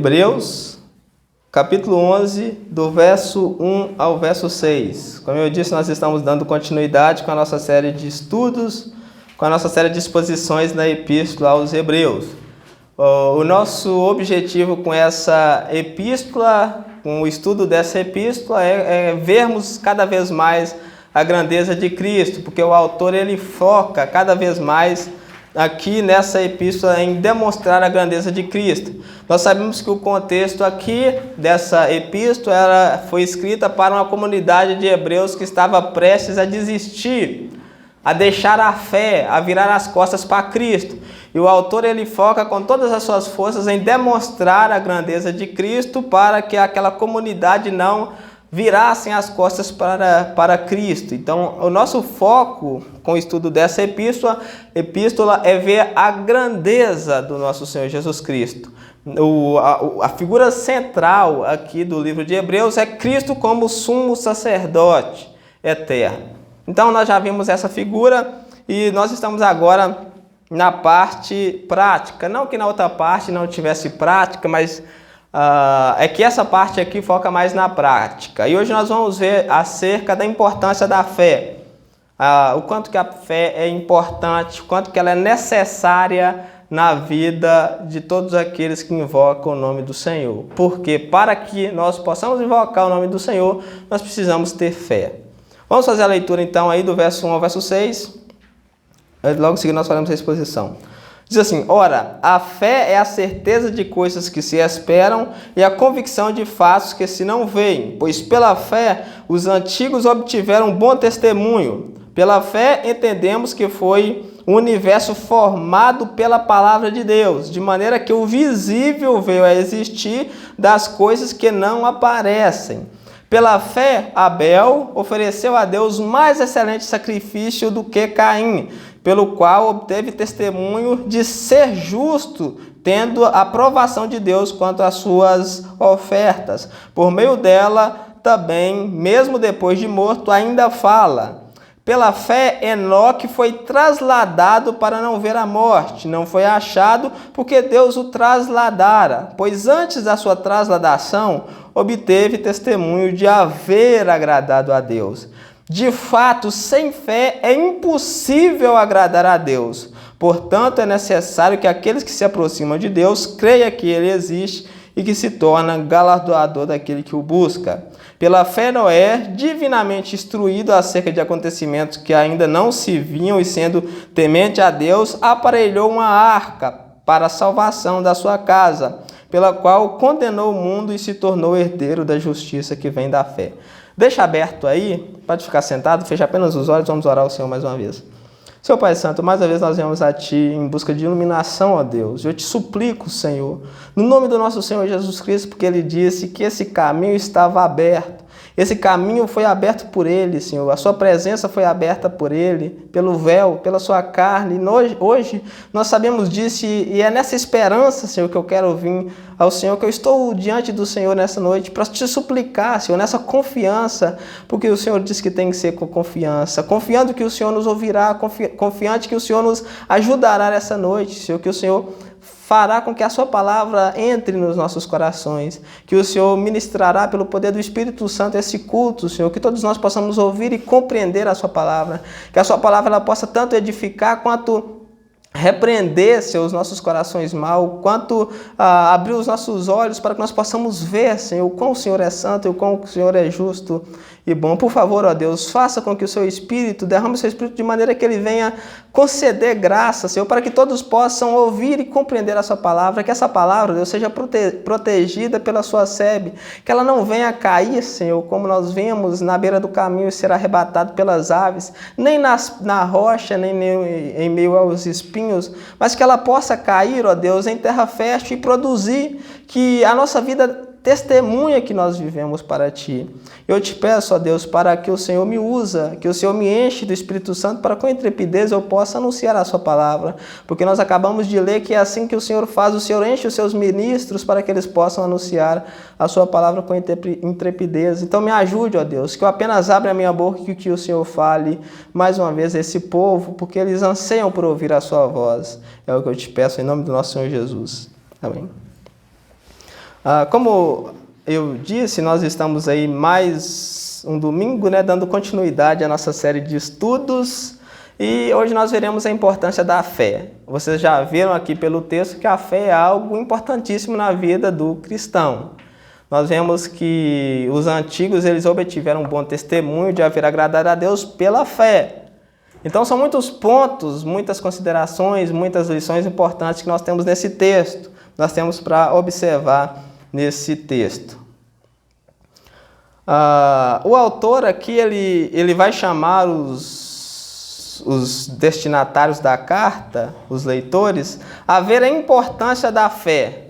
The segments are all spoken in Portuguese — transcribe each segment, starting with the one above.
Hebreus, capítulo 11, do verso 1 ao verso 6. Como eu disse, nós estamos dando continuidade com a nossa série de estudos, com a nossa série de exposições na Epístola aos Hebreus. O nosso objetivo com essa epístola, com o estudo dessa epístola, é vermos cada vez mais a grandeza de Cristo, porque o autor ele foca cada vez mais aqui nessa epístola em demonstrar a grandeza de Cristo. Nós sabemos que o contexto aqui dessa epístola ela foi escrita para uma comunidade de hebreus que estava prestes a desistir, a deixar a fé, a virar as costas para Cristo. E o autor ele foca com todas as suas forças em demonstrar a grandeza de Cristo para que aquela comunidade não virassem as costas para Cristo. Então, o nosso foco com o estudo dessa epístola é ver a grandeza do nosso Senhor Jesus Cristo. A figura central aqui do livro de Hebreus é Cristo como sumo sacerdote eterno. Então, nós já vimos essa figura e nós estamos agora na parte prática. Não que na outra parte não tivesse prática, mas é que essa parte aqui foca mais na prática. E hoje nós vamos ver acerca da importância da fé. O quanto que a fé é importante, o quanto que ela é necessária na vida de todos aqueles que invocam o nome do Senhor. Porque para que nós possamos invocar o nome do Senhor, nós precisamos ter fé. Vamos fazer a leitura então aí do verso 1 ao verso 6. Logo em seguida nós faremos a exposição. Diz assim: ora, a fé é a certeza de coisas que se esperam e a convicção de fatos que se não veem, pois pela fé os antigos obtiveram bom testemunho. Pela fé entendemos que foi o universo formado pela palavra de Deus, de maneira que o visível veio a existir das coisas que não aparecem. Pela fé, Abel ofereceu a Deus mais excelente sacrifício do que Caim, pelo qual obteve testemunho de ser justo, tendo a aprovação de Deus quanto às suas ofertas. Por meio dela, também, mesmo depois de morto, ainda fala. Pela fé, Enoque foi trasladado para não ver a morte. Não foi achado porque Deus o trasladara, pois antes da sua trasladação, obteve testemunho de haver agradado a Deus. De fato, sem fé é impossível agradar a Deus. Portanto, é necessário que aqueles que se aproximam de Deus creiam que Ele existe e que se torna galardoador daquele que o busca. Pela fé, Noé, divinamente instruído acerca de acontecimentos que ainda não se viam e sendo temente a Deus, aparelhou uma arca para a salvação da sua casa, pela qual condenou o mundo e se tornou herdeiro da justiça que vem da fé. Deixa aberto aí, pode ficar sentado, fecha apenas os olhos, vamos orar ao Senhor mais uma vez. Senhor Pai Santo, mais uma vez nós viemos a Ti em busca de iluminação, ó Deus. Eu te suplico, Senhor, no nome do nosso Senhor Jesus Cristo, porque Ele disse que esse caminho estava aberto. Esse caminho foi aberto por Ele, Senhor. A Sua presença foi aberta por Ele, pelo véu, pela Sua carne. E hoje nós sabemos disso e é nessa esperança, Senhor, que eu quero vir ao Senhor, que eu estou diante do Senhor nessa noite para te suplicar, Senhor, nessa confiança, porque o Senhor disse que tem que ser com confiança, confiando que o Senhor nos ouvirá, confiante que o Senhor nos ajudará nessa noite, Senhor, que o Senhor fará com que a Sua palavra entre nos nossos corações, que o Senhor ministrará pelo poder do Espírito Santo esse culto, Senhor, que todos nós possamos ouvir e compreender a Sua palavra, que a Sua palavra ela possa tanto edificar quanto repreender, Senhor, os nossos corações mal, quanto abrir os nossos olhos para que nós possamos ver, Senhor, o quão o Senhor é santo e o quão o Senhor é justo e bom. Por favor, ó Deus, faça com que o Seu Espírito, derrame o Seu Espírito de maneira que Ele venha conceder graça, Senhor, para que todos possam ouvir e compreender a Sua palavra, que essa palavra, Deus, seja protegida pela Sua sebe, que ela não venha cair, Senhor, como nós vemos na beira do caminho e ser arrebatado pelas aves, nem na rocha, nem em meio aos espinhos, mas que ela possa cair, ó Deus, em terra fértil e produzir, que a nossa vida testemunha que nós vivemos para Ti. Eu te peço, ó Deus, para que o Senhor me usa, que o Senhor me enche do Espírito Santo para com intrepidez eu possa anunciar a Sua palavra, porque nós acabamos de ler que é assim que o Senhor faz, o Senhor enche os Seus ministros para que eles possam anunciar a Sua palavra com intrepidez. Então me ajude, ó Deus, que eu apenas abra a minha boca e que o Senhor fale mais uma vez a esse povo, porque eles anseiam por ouvir a Sua voz. É o que eu te peço em nome do nosso Senhor Jesus. Amém. Como eu disse, nós estamos aí mais um domingo, né, dando continuidade à nossa série de estudos, e hoje nós veremos a importância da fé. Vocês já viram aqui pelo texto que a fé é algo importantíssimo na vida do cristão. Nós vemos que os antigos eles obtiveram um bom testemunho de haver agradado a Deus pela fé. Então são muitos pontos, muitas considerações, muitas lições importantes que nós temos nesse texto. Nós temos para observar nesse texto. O autor aqui ele vai chamar os destinatários da carta, os leitores, a ver a importância da fé.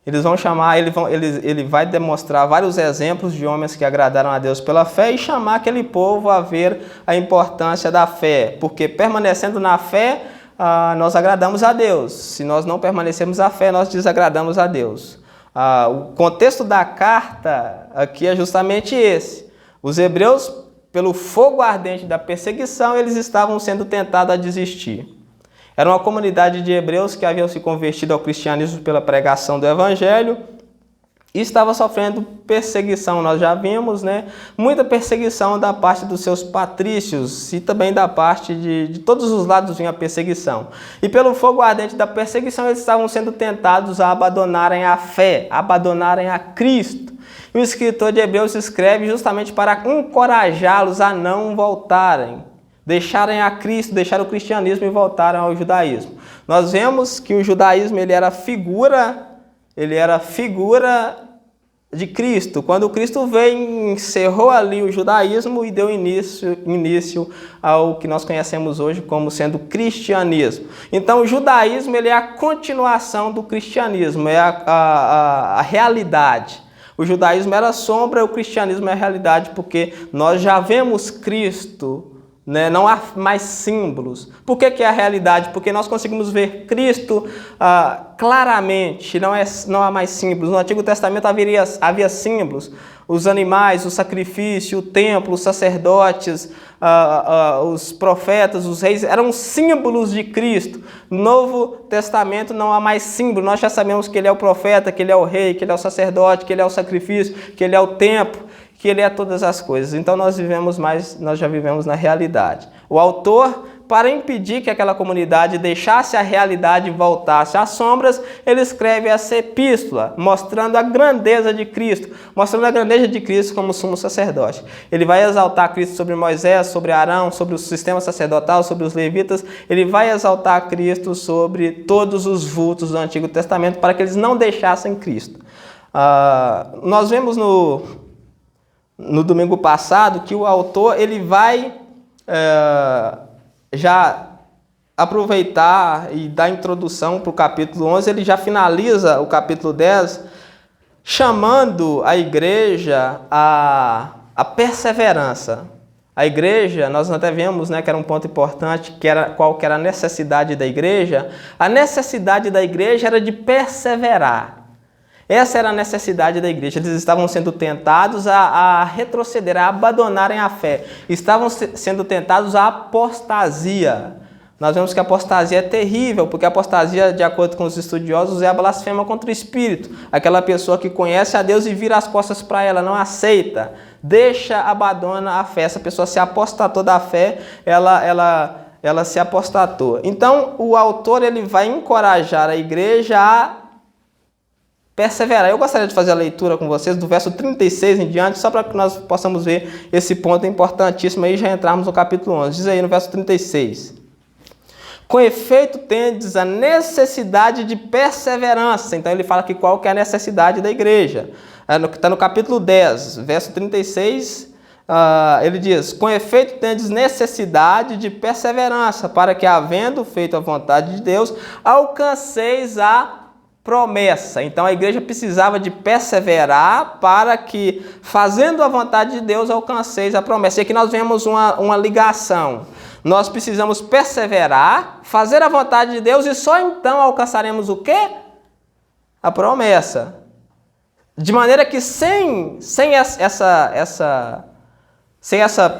Eles vão chamar, ele vai demonstrar vários exemplos de homens que agradaram a Deus pela fé e chamar aquele povo a ver a importância da fé, porque permanecendo na fé, nós agradamos a Deus. Se nós não permanecermos na fé, nós desagradamos a Deus. O contexto da carta aqui é justamente esse. Os hebreus, pelo fogo ardente da perseguição, eles estavam sendo tentados a desistir. Era uma comunidade de hebreus que haviam se convertido ao cristianismo pela pregação do evangelho e estava sofrendo perseguição, nós já vimos, né? Muita perseguição da parte dos seus patrícios e também da parte de todos os lados vinha a perseguição. E pelo fogo ardente da perseguição, eles estavam sendo tentados a abandonarem a fé, a abandonarem a Cristo. E o escritor de Hebreus escreve justamente para encorajá-los a não voltarem, deixarem a Cristo, deixar o cristianismo e voltarem ao judaísmo. Nós vemos que o judaísmo ele era figura de Cristo. Quando Cristo veio, encerrou ali o judaísmo e deu início ao que nós conhecemos hoje como sendo cristianismo. Então o judaísmo ele é a continuação do cristianismo, é a realidade. O judaísmo era a sombra, o cristianismo é a realidade, porque nós já vemos Cristo, né? Não há mais símbolos. Por que é a realidade? Porque nós conseguimos ver Cristo claramente, não há mais símbolos. No Antigo Testamento havia símbolos, os animais, o sacrifício, o templo, os sacerdotes, os profetas, os reis, eram símbolos de Cristo. No Novo Testamento não há mais símbolo, nós já sabemos que ele é o profeta, que ele é o rei, que ele é o sacerdote, que ele é o sacrifício, que ele é o templo, que ele é todas as coisas. Então nós já vivemos na realidade. O autor, para impedir que aquela comunidade deixasse a realidade e voltasse às sombras, ele escreve essa epístola, mostrando a grandeza de Cristo, como sumo sacerdote. Ele vai exaltar Cristo sobre Moisés, sobre Arão, sobre o sistema sacerdotal, sobre os levitas. Ele vai exaltar Cristo sobre todos os vultos do Antigo Testamento para que eles não deixassem Cristo. Nós vemos no domingo passado que o autor ele vai já aproveitar e dar introdução para o capítulo 11, ele já finaliza o capítulo 10 chamando a igreja a perseverança. A igreja, nós até vemos, né, que era um ponto importante, qual que era a necessidade da igreja. A necessidade da igreja era de perseverar. Essa era a necessidade da igreja. Eles estavam sendo tentados a retroceder, a abandonarem a fé. Estavam sendo tentados à apostasia. Nós vemos que a apostasia é terrível, porque a apostasia, de acordo com os estudiosos, é a blasfêmia contra o Espírito. Aquela pessoa que conhece a Deus e vira as costas para ela, não aceita, abandona a fé. Essa pessoa se apostatou da fé, ela se apostatou. Então, o autor ele vai encorajar a igreja a perseverar. Eu gostaria de fazer a leitura com vocês do verso 36 em diante, só para que nós possamos ver esse ponto importantíssimo aí, já entrarmos no capítulo 11. Diz aí no verso 36. Com efeito, tendes a necessidade de perseverança. Então ele fala aqui qual que é a necessidade da igreja. Está no capítulo 10, verso 36, ele diz: com efeito, tendes necessidade de perseverança, para que, havendo feito a vontade de Deus, alcanceis a promessa. Então a igreja precisava de perseverar para que, fazendo a vontade de Deus, alcanceis a promessa. E aqui nós vemos uma ligação. Nós precisamos perseverar, fazer a vontade de Deus e só então alcançaremos o quê? A promessa. De maneira que sem essa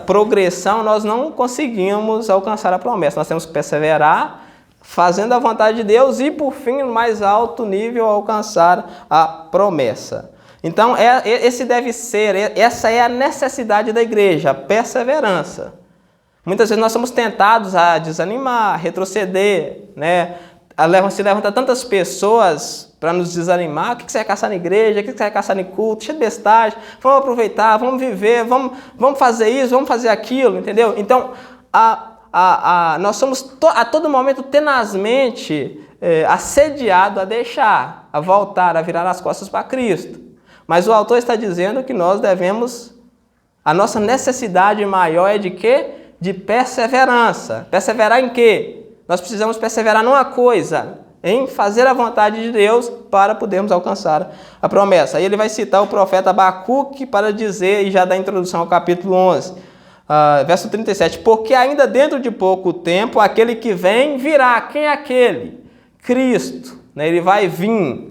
progressão nós não conseguimos alcançar a promessa. Nós temos que perseverar, fazendo a vontade de Deus e, por fim, no mais alto nível, alcançar a promessa. Então, essa é a necessidade da igreja, a perseverança. Muitas vezes nós somos tentados a desanimar, a retroceder, né? Se levanta tantas pessoas para nos desanimar. O que você vai caçar na igreja? O que você vai caçar no culto? Cheio de bestagem. Vamos aproveitar, vamos viver, vamos fazer isso, vamos fazer aquilo, entendeu? Então, nós somos a todo momento tenazmente assediados a deixar, a voltar, a virar as costas para Cristo. Mas o autor está dizendo que nós devemos, a nossa necessidade maior é de quê? De perseverança. Perseverar em quê? Nós precisamos perseverar numa coisa, em fazer a vontade de Deus para podermos alcançar a promessa. Aí ele vai citar o profeta Abacuque para dizer, e já dá a introdução ao capítulo 11, verso 37, porque ainda dentro de pouco tempo, aquele que vem virá. Quem é aquele? Cristo. Né? Ele vai vir.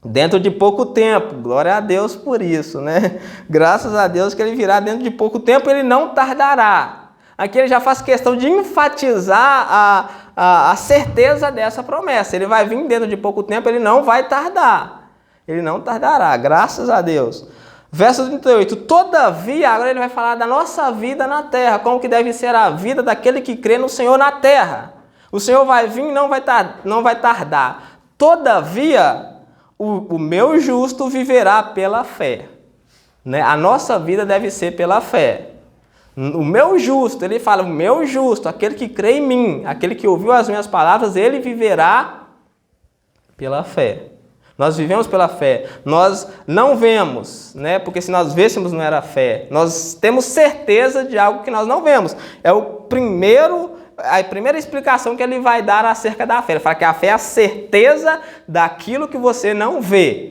Dentro de pouco tempo, glória a Deus por isso, né? Graças a Deus que ele virá dentro de pouco tempo, ele não tardará. Aqui ele já faz questão de enfatizar a certeza dessa promessa. Ele vai vir dentro de pouco tempo, ele não vai tardar. Ele não tardará, graças a Deus. Verso 38, todavia, agora ele vai falar da nossa vida na terra, como que deve ser a vida daquele que crê no Senhor na terra. O Senhor vai vir e não vai tardar. Todavia, o meu justo viverá pela fé. Né? A nossa vida deve ser pela fé. O meu justo, ele fala, o meu justo, aquele que crê em mim, aquele que ouviu as minhas palavras, ele viverá pela fé. Nós vivemos pela fé. Nós não vemos, né? Porque se nós vêssemos não era fé. Nós temos certeza de algo que nós não vemos. É a primeira explicação que ele vai dar acerca da fé. Ele fala que a fé é a certeza daquilo que você não vê.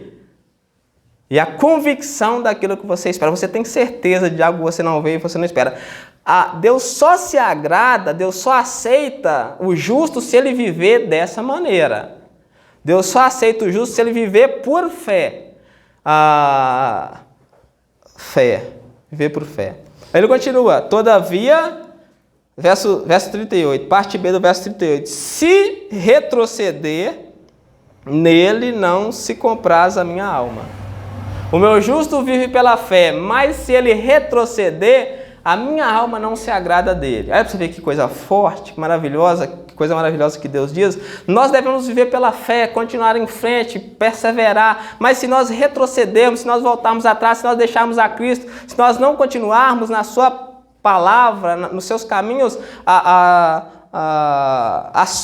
E a convicção daquilo que você espera. Você tem certeza de algo que você não vê e você não espera. Deus só se agrada, Deus só aceita o justo se ele viver dessa maneira. Deus só aceita o justo se ele viver por fé. Viver por fé. Aí ele continua. Todavia, verso 38, parte B do verso 38. Se retroceder, nele não se compraz a minha alma. O meu justo vive pela fé, mas se ele retroceder, a minha alma não se agrada dele. Aí você vê que coisa forte, que coisa maravilhosa que Deus diz. Nós devemos viver pela fé, continuar em frente, perseverar. Mas se nós retrocedermos, se nós voltarmos atrás, se nós deixarmos a Cristo, se nós não continuarmos na sua palavra, nos seus caminhos, a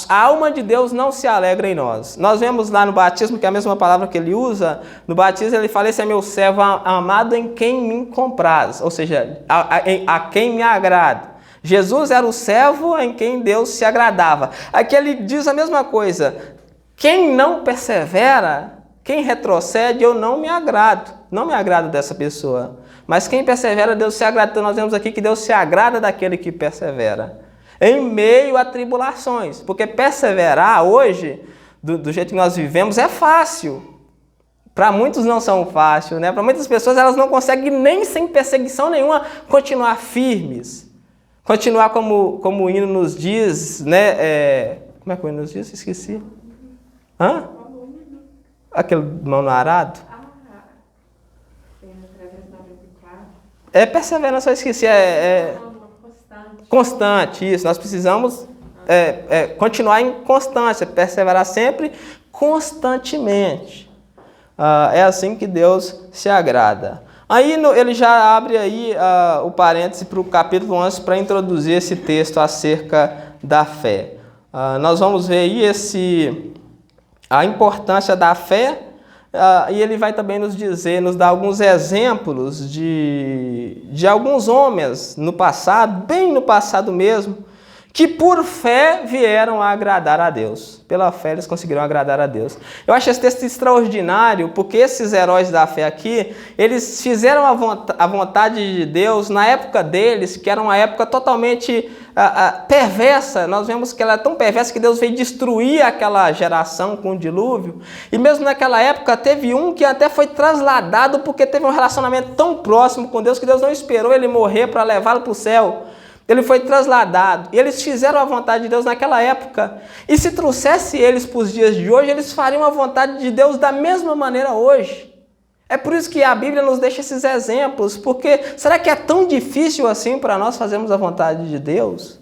alma de Deus não se alegra em nós. Nós vemos lá no batismo, que é a mesma palavra que ele usa, no batismo ele fala, esse é meu servo amado em quem me compraz, ou seja, a quem me agrada. Jesus era o servo em quem Deus se agradava. Aqui ele diz a mesma coisa, quem não persevera, quem retrocede, eu não me agrado dessa pessoa. Mas quem persevera, Deus se agrada. Então nós vemos aqui que Deus se agrada daquele que persevera. Em meio a tribulações, porque perseverar hoje, do jeito que nós vivemos, é fácil. Para muitos não são fácil, né? Para muitas pessoas elas não conseguem nem sem perseguição nenhuma continuar firmes. Continuar como o hino nos diz, né? Como é que o hino nos diz? Esqueci. Hã? Aquele mão no arado? Perseverança, eu esqueci. Constante, isso. Nós precisamos continuar em constância, perseverar sempre constantemente. É assim que Deus se agrada. Aí ele já abre aí o parêntese para o capítulo 11 para introduzir esse texto acerca da fé. Nós vamos ver aí a importância da fé. E ele vai também nos dar alguns exemplos de alguns homens no passado, bem no passado mesmo, que por fé vieram a agradar a Deus. Pela fé eles conseguiram agradar a Deus. Eu acho esse texto extraordinário, porque esses heróis da fé aqui, eles fizeram a vontade de Deus na época deles, que era uma época totalmente perversa. Nós vemos que ela é tão perversa que Deus veio destruir aquela geração com o dilúvio. E mesmo naquela época teve um que até foi trasladado porque teve um relacionamento tão próximo com Deus que Deus não esperou ele morrer para levá-lo para o céu. Ele foi trasladado. E eles fizeram a vontade de Deus naquela época. E se trouxesse eles para os dias de hoje, eles fariam a vontade de Deus da mesma maneira hoje. É por isso que a Bíblia nos deixa esses exemplos. Porque será que é tão difícil assim para nós fazermos a vontade de Deus?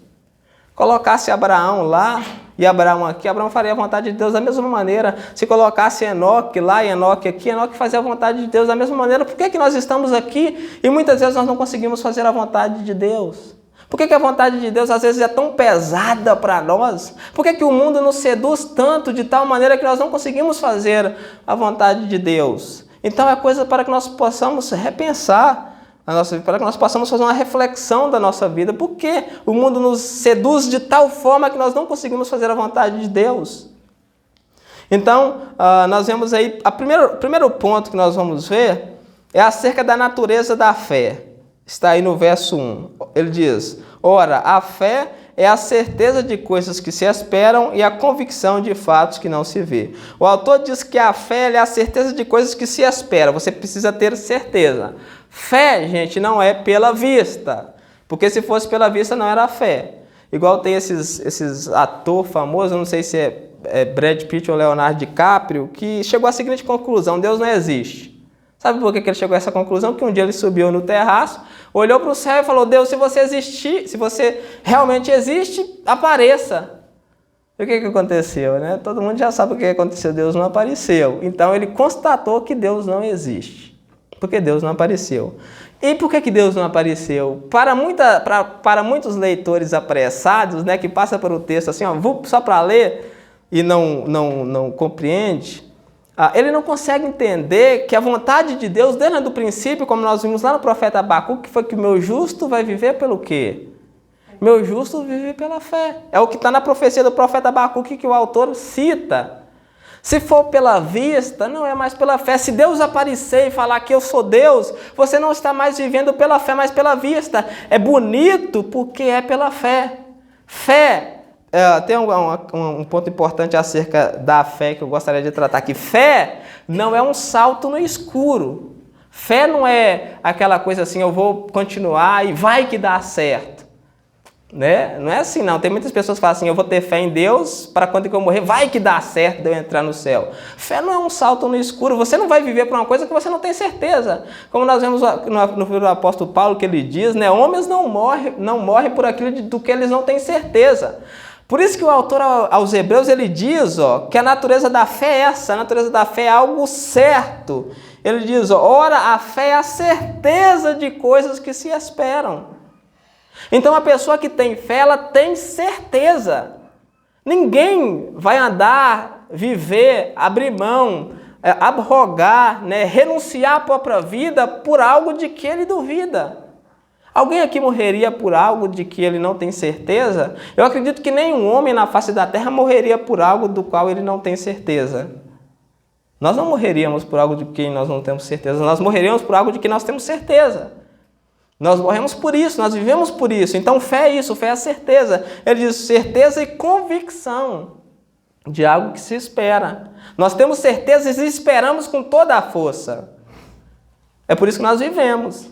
Colocasse Abraão lá e Abraão aqui, Abraão faria a vontade de Deus da mesma maneira. Se colocasse Enoque lá e Enoque aqui, Enoque fazia a vontade de Deus da mesma maneira. Por que nós estamos aqui e muitas vezes nós não conseguimos fazer a vontade de Deus? Por que a vontade de Deus às vezes é tão pesada para nós? Por que o mundo nos seduz tanto de tal maneira que nós não conseguimos fazer a vontade de Deus? Então é coisa para que nós possamos repensar a nossa vida, para que nós possamos fazer uma reflexão da nossa vida. Por que o mundo nos seduz de tal forma que nós não conseguimos fazer a vontade de Deus? Então, nós vemos aí, o primeiro ponto que nós vamos ver é acerca da natureza da fé. Está aí no verso 1. Ele diz: ora, a fé é a certeza de coisas que se esperam e a convicção de fatos que não se vê. O autor diz que a fé é a certeza de coisas que se esperam. Você precisa ter certeza. Fé, gente, não é pela vista. Porque se fosse pela vista, não era fé. Igual tem esses atores famosos, eu não sei se é Brad Pitt ou Leonardo DiCaprio, que chegou à seguinte conclusão: Deus não existe. Sabe por que ele chegou a essa conclusão? Porque um dia ele subiu no terraço, olhou para o céu e falou: Deus, se você existir, se você realmente existe, apareça. E o que aconteceu, né? Todo mundo já sabe o que aconteceu, Deus não apareceu. Então ele constatou que Deus não existe, porque Deus não apareceu. E por que Deus não apareceu? Para muitos leitores apressados, né, que passa por o texto assim, ó, só para ler e não compreende, ele não consegue entender que a vontade de Deus, desde o princípio, como nós vimos lá no profeta Abacuque, que foi que o meu justo vai viver pelo quê? Meu justo vive pela fé. É o que está na profecia do profeta Abacuque que o autor cita. Se for pela vista, não é mais pela fé. Se Deus aparecer e falar que eu sou Deus, você não está mais vivendo pela fé, mas pela vista. É bonito porque é pela fé. Fé. Tem um ponto importante acerca da fé que eu gostaria de tratar aqui. Fé não é um salto no escuro. Fé não é aquela coisa assim, eu vou continuar e vai que dá certo. Né? Não é assim não. Tem muitas pessoas que falam assim, eu vou ter fé em Deus para quando eu morrer, vai que dá certo de eu entrar no céu. Fé não é um salto no escuro. Você não vai viver por uma coisa que você não tem certeza. Como nós vemos no livro do apóstolo Paulo que ele diz, né? Homens não morrem por aquilo do que eles não têm certeza. Por isso que o autor aos Hebreus ele diz que a natureza da fé é essa, a natureza da fé é algo certo. Ele diz, ora, a fé é a certeza de coisas que se esperam. Então a pessoa que tem fé, ela tem certeza. Ninguém vai andar, viver, abrir mão, abrogar, né, renunciar à própria vida por algo de que ele duvida. Alguém aqui morreria por algo de que ele não tem certeza? Eu acredito que nenhum homem na face da terra morreria por algo do qual ele não tem certeza. Nós não morreríamos por algo de que nós não temos certeza. Nós morreríamos por algo de que nós temos certeza. Nós morremos por isso, nós vivemos por isso. Então fé é isso, fé é a certeza. Ele diz certeza e convicção de algo que se espera. Nós temos certezas e esperamos com toda a força. É por isso que nós vivemos.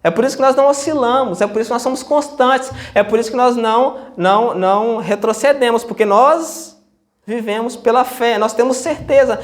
É por isso que nós não oscilamos, é por isso que nós somos constantes, é por isso que nós não retrocedemos, porque nós vivemos pela fé, nós temos certeza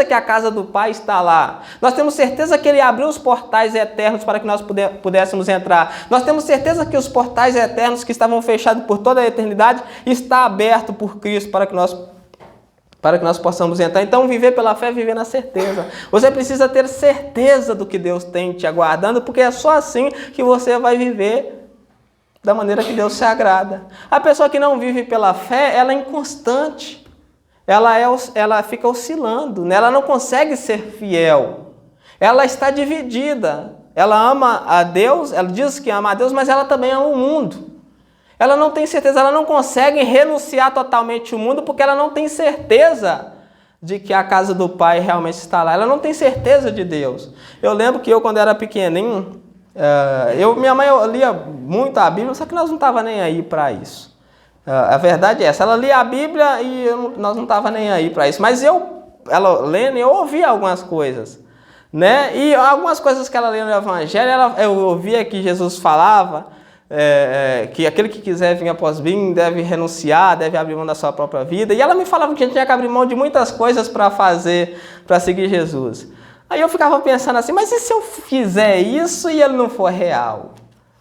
que a casa do Pai está lá, nós temos certeza que Ele abriu os portais eternos para que nós pudéssemos entrar, nós temos certeza que os portais eternos que estavam fechados por toda a eternidade está aberto por Cristo para que nós possamos entrar. Então, viver pela fé é viver na certeza. Você precisa ter certeza do que Deus tem te aguardando, porque é só assim que você vai viver da maneira que Deus se agrada. A pessoa que não vive pela fé, ela é inconstante. Ela fica oscilando, né? Ela não consegue ser fiel. Ela está dividida. Ela ama a Deus, ela diz que ama a Deus, mas ela também ama o mundo. Ela não tem certeza, ela não consegue renunciar totalmente ao mundo porque ela não tem certeza de que a casa do Pai realmente está lá. Ela não tem certeza de Deus. Eu lembro que quando era pequenininho, minha mãe lia muito a Bíblia, só que nós não estávamos nem aí para isso. A verdade é essa, ela lia a Bíblia e nós não estávamos nem aí para isso. Mas ela lendo, eu ouvia algumas coisas. Né? E algumas coisas que ela lê no Evangelho, eu ouvia que Jesus falava, que aquele que quiser vir após mim deve renunciar, deve abrir mão da sua própria vida. E ela me falava que a gente tinha que abrir mão de muitas coisas para fazer, para seguir Jesus. Aí eu ficava pensando assim, mas e se eu fizer isso e ele não for real?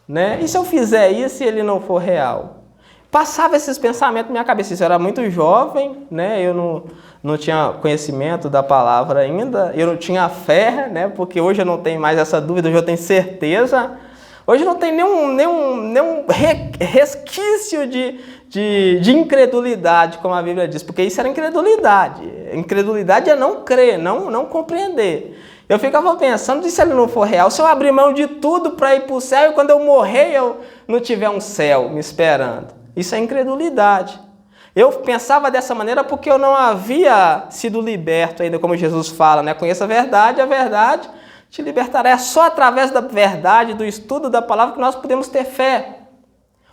Né? E se eu fizer isso e ele não for real? Passava esses pensamentos na minha cabeça. Isso eu era muito jovem, né? Eu não tinha conhecimento da palavra ainda, eu não tinha fé, né? Porque hoje eu não tenho mais essa dúvida, hoje eu tenho certeza. Hoje não tem nenhum resquício de incredulidade, como a Bíblia diz, porque isso era incredulidade. Incredulidade é não crer, não compreender. Eu ficava pensando, e se ele não for real, se eu abrir mão de tudo para ir para o céu e quando eu morrer eu não tiver um céu me esperando? Isso é incredulidade. Eu pensava dessa maneira porque eu não havia sido liberto ainda, como Jesus fala, né? Conheça a verdade te libertará. É só através da verdade, do estudo da palavra que nós podemos ter fé.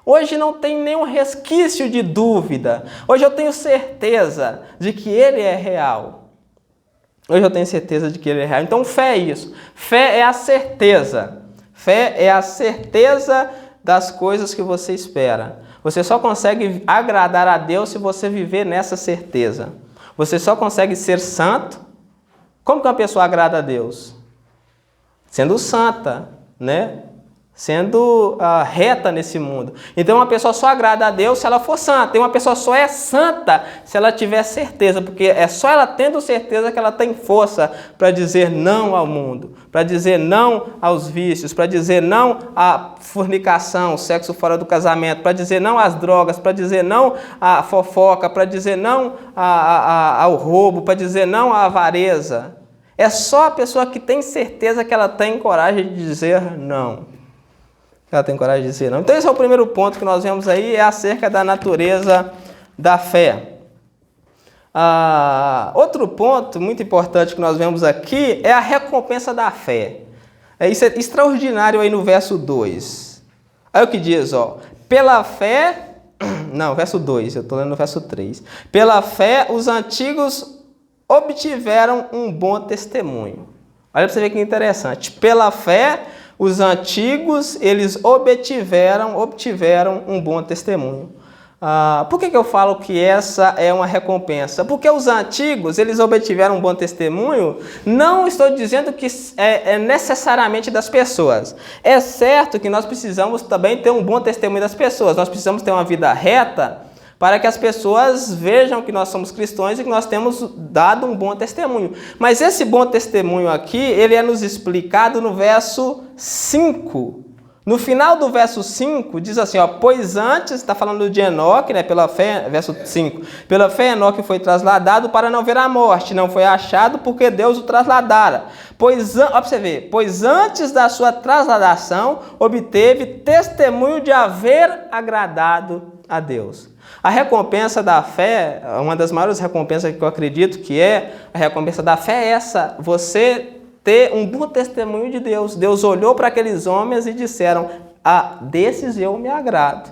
Hoje não tem nenhum resquício de dúvida. Hoje eu tenho certeza de que Ele é real. Hoje eu tenho certeza de que Ele é real. Então fé é isso. Fé é a certeza. Fé é a certeza das coisas que você espera. Você só consegue agradar a Deus se você viver nessa certeza. Você só consegue ser santo. Como que uma pessoa agrada a Deus? Sendo santa, né? Sendo reta nesse mundo. Então uma pessoa só agrada a Deus se ela for santa. E uma pessoa só é santa se ela tiver certeza. Porque é só ela tendo certeza que ela tem força para dizer não ao mundo. Para dizer não aos vícios. Para dizer não à fornicação, sexo fora do casamento. Para dizer não às drogas. Para dizer não à fofoca. Para dizer não ao roubo. Para dizer não à avareza. É só a pessoa que tem certeza que ela tem coragem de dizer não. Ela tem coragem de dizer não. Então esse é o primeiro ponto que nós vemos aí, é acerca da natureza da fé. Outro ponto muito importante que nós vemos aqui é a recompensa da fé. Isso é extraordinário aí no verso 2. Aí o que diz, pela fé... Não, verso 2, eu estou lendo no verso 3. Pela fé os antigos obtiveram um bom testemunho. Olha para você ver que interessante. Pela fé... Os antigos, eles obtiveram um bom testemunho. Por que eu falo que essa é uma recompensa? Porque os antigos, eles obtiveram um bom testemunho, não estou dizendo que é necessariamente das pessoas. É certo que nós precisamos também ter um bom testemunho das pessoas. Nós precisamos ter uma vida reta para que as pessoas vejam que nós somos cristãos e que nós temos dado um bom testemunho. Mas esse bom testemunho aqui, ele é nos explicado no verso 5. No final do verso 5, diz assim, pois antes, está falando de Enoque, né, pela fé, verso 5, pela fé Enoque foi trasladado para não ver a morte, não foi achado porque Deus o trasladara. Pois antes da sua trasladação, obteve testemunho de haver agradado a Deus. A recompensa da fé, uma das maiores recompensas que eu acredito que é, a recompensa da fé é essa, você ter um bom testemunho de Deus. Deus olhou para aqueles homens e disseram, desses eu me agrado.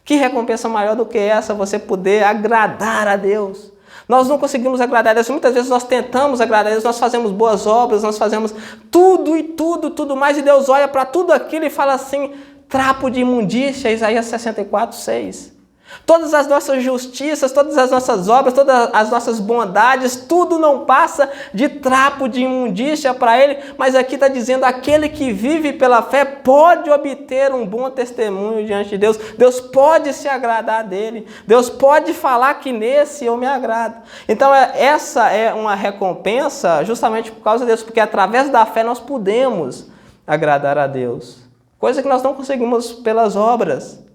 Que recompensa maior do que essa, você poder agradar a Deus. Nós não conseguimos agradar a Deus, muitas vezes nós tentamos agradar a Deus, nós fazemos boas obras, nós fazemos tudo mais, e Deus olha para tudo aquilo e fala assim, trapo de imundícia, Isaías 64:6. Todas as nossas justiças, todas as nossas obras, todas as nossas bondades, tudo não passa de trapo de imundícia para Ele, mas aqui está dizendo, aquele que vive pela fé pode obter um bom testemunho diante de Deus. Deus pode se agradar dele, Deus pode falar que nesse eu me agrado. Então essa é uma recompensa justamente por causa disso, porque através da fé nós podemos agradar a Deus, coisa que nós não conseguimos pelas obras.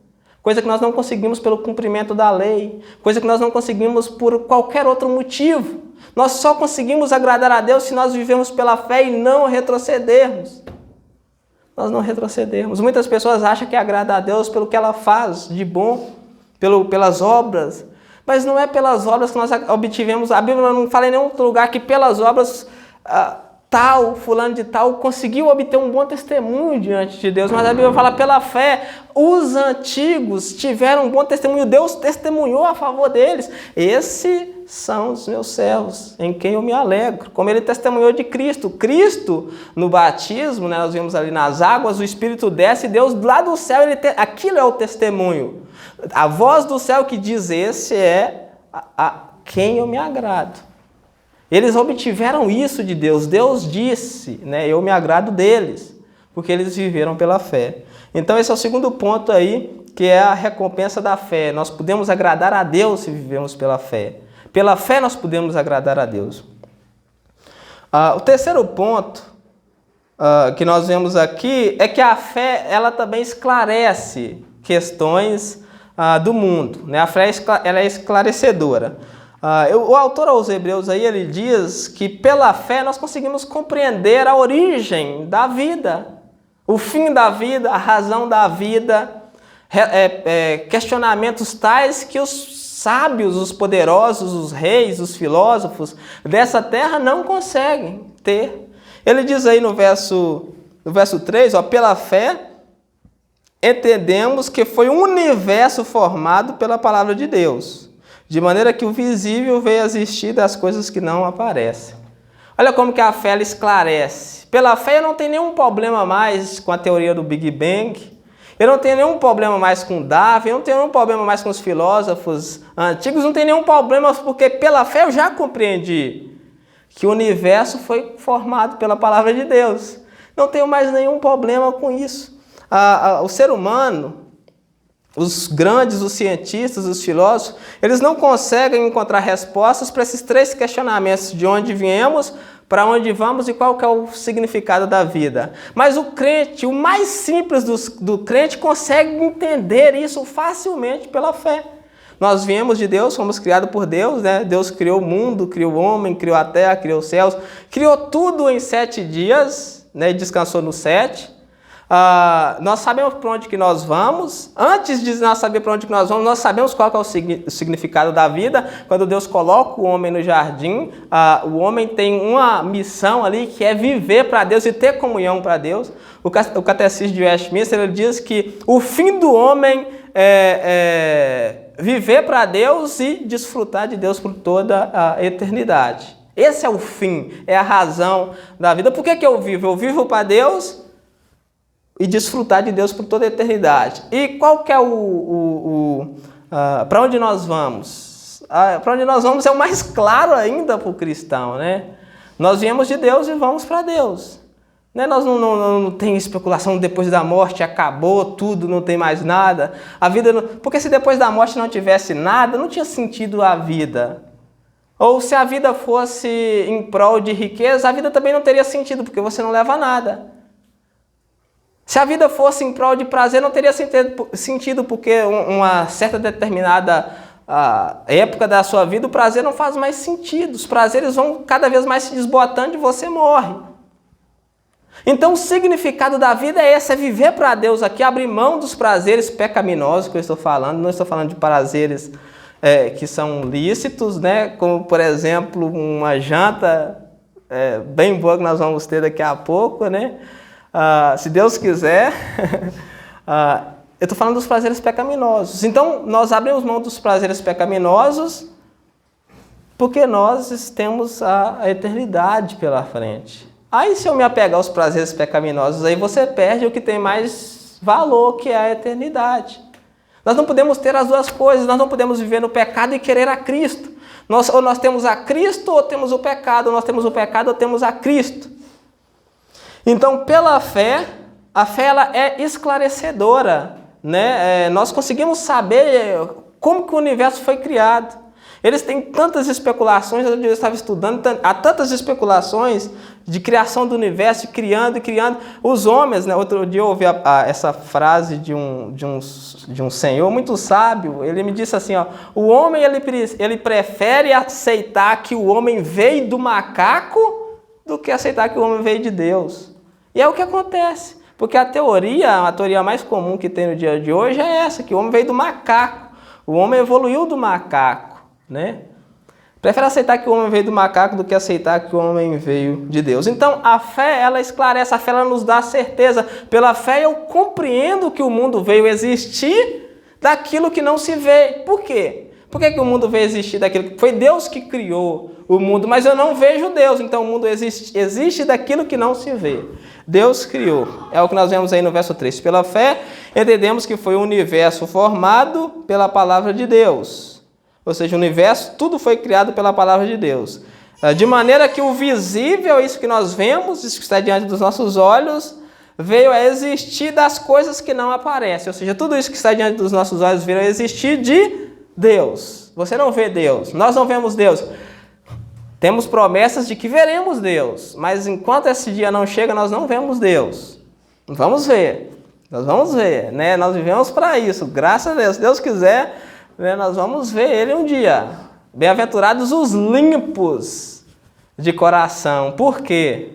Coisa que nós não conseguimos pelo cumprimento da lei, coisa que nós não conseguimos por qualquer outro motivo. Nós só conseguimos agradar a Deus se nós vivemos pela fé e não retrocedermos. Nós não retrocedermos. Muitas pessoas acham que agrada a Deus pelo que ela faz de bom, pelas obras, mas não é pelas obras que nós obtivemos. A Bíblia não fala em nenhum outro lugar que pelas obras tal, fulano de tal, conseguiu obter um bom testemunho diante de Deus. Mas a Bíblia fala, pela fé, os antigos tiveram um bom testemunho. Deus testemunhou a favor deles. Esses são os meus servos, em quem eu me alegro. Como ele testemunhou de Cristo. Cristo, no batismo, né, nós vimos ali nas águas, o Espírito desce e Deus lá do céu, aquilo é o testemunho. A voz do céu que diz, esse é a quem eu me agrado. Eles obtiveram isso de Deus. Deus disse, né, eu me agrado deles, porque eles viveram pela fé. Então esse é o segundo ponto aí, que é a recompensa da fé. Nós podemos agradar a Deus se vivemos pela fé. Pela fé nós podemos agradar a Deus. O terceiro ponto que nós vemos aqui é que a fé ela também esclarece questões do mundo, né? A fé ela é esclarecedora. O autor aos Hebreus aí, ele diz que pela fé nós conseguimos compreender a origem da vida, o fim da vida, a razão da vida, questionamentos tais que os sábios, os poderosos, os reis, os filósofos dessa terra não conseguem ter. Ele diz aí no verso 3, pela fé entendemos que foi um universo formado pela palavra de Deus, de maneira que o visível veio a existir das coisas que não aparecem. Olha como que a fé ela esclarece. Pela fé eu não tenho nenhum problema mais com a teoria do Big Bang, eu não tenho nenhum problema mais com Darwin, eu não tenho nenhum problema mais com os filósofos antigos, não tenho nenhum problema porque pela fé eu já compreendi que o universo foi formado pela palavra de Deus. Não tenho mais nenhum problema com isso. O ser humano, os grandes, os cientistas, os filósofos, eles não conseguem encontrar respostas para esses três questionamentos: de onde viemos, para onde vamos e qual que é o significado da vida. Mas o crente, o mais simples do crente, consegue entender isso facilmente pela fé. Nós viemos de Deus, fomos criados por Deus, né? Deus criou o mundo, criou o homem, criou a terra, criou os céus, criou tudo em 7 dias, né? E descansou no 7. Nós sabemos para onde que nós vamos. Antes de nós saber para onde que nós vamos, nós sabemos qual que é o significado da vida. Quando Deus coloca o homem no jardim, o homem tem uma missão ali, que é viver para Deus e ter comunhão para Deus. O Catecismo de Westminster, ele diz que o fim do homem é viver para Deus e desfrutar de Deus por toda a eternidade. Esse é o fim, é a razão da vida. Por que eu vivo? Eu vivo para Deus e desfrutar de Deus por toda a eternidade. E qual que é para onde nós vamos? Para onde nós vamos é o mais claro ainda para o cristão, né? Nós viemos de Deus e vamos para Deus. Né? Nós não tem especulação depois da morte, acabou tudo, não tem mais nada. A vida não... Porque se depois da morte não tivesse nada, não tinha sentido a vida. Ou se a vida fosse em prol de riqueza, a vida também não teria sentido, porque você não leva nada. Se a vida fosse em prol de prazer, não teria sentido, porque uma certa determinada época da sua vida, o prazer não faz mais sentido. Os prazeres vão cada vez mais se desbotando e você morre. Então o significado da vida é esse, é viver para Deus aqui, abrir mão dos prazeres pecaminosos que eu estou falando. Não estou falando de prazeres que são lícitos, né? Como, por exemplo, uma janta bem boa que nós vamos ter daqui a pouco, né? Se Deus quiser, eu estou falando dos prazeres pecaminosos. Então, nós abrimos mão dos prazeres pecaminosos porque nós temos a eternidade pela frente. Aí, se eu me apegar aos prazeres pecaminosos, aí você perde o que tem mais valor, que é a eternidade. Nós não podemos ter as duas coisas, nós não podemos viver no pecado e querer a Cristo. Ou nós temos a Cristo ou temos o pecado, ou nós temos o pecado ou temos a Cristo. Então, pela fé, a fé ela é esclarecedora, né? Nós conseguimos saber como que o universo foi criado. Eles têm tantas especulações, eu estava estudando, há tantas especulações de criação do universo, criando e criando. Os homens, né? Outro dia eu ouvi essa frase de um senhor muito sábio. Ele me disse assim, o homem ele prefere aceitar que o homem veio do macaco do que aceitar que o homem veio de Deus. E é o que acontece, porque a teoria mais comum que tem no dia de hoje é essa, que o homem veio do macaco, o homem evoluiu do macaco, né? Prefere aceitar que o homem veio do macaco do que aceitar que o homem veio de Deus. Então, a fé, ela esclarece, a fé ela nos dá certeza. Pela fé, eu compreendo que o mundo veio existir daquilo que não se vê. Por quê? Por que o mundo veio existir daquilo que... Foi Deus que criou o mundo, mas eu não vejo Deus. Então, o mundo existe daquilo que não se vê. Deus criou. É o que nós vemos aí no verso 3. Pela fé, entendemos que foi o universo formado pela palavra de Deus. Ou seja, o universo, tudo foi criado pela palavra de Deus. De maneira que o visível, isso que nós vemos, isso que está diante dos nossos olhos, veio a existir das coisas que não aparecem. Ou seja, tudo isso que está diante dos nossos olhos veio a existir de Deus. Você não vê Deus, nós não vemos Deus. Temos promessas de que veremos Deus, mas enquanto esse dia não chega, nós não vemos Deus. Vamos ver, né? Nós vivemos para isso, graças a Deus. Se Deus quiser, né, nós vamos ver Ele um dia. Bem-aventurados os limpos de coração. Por quê?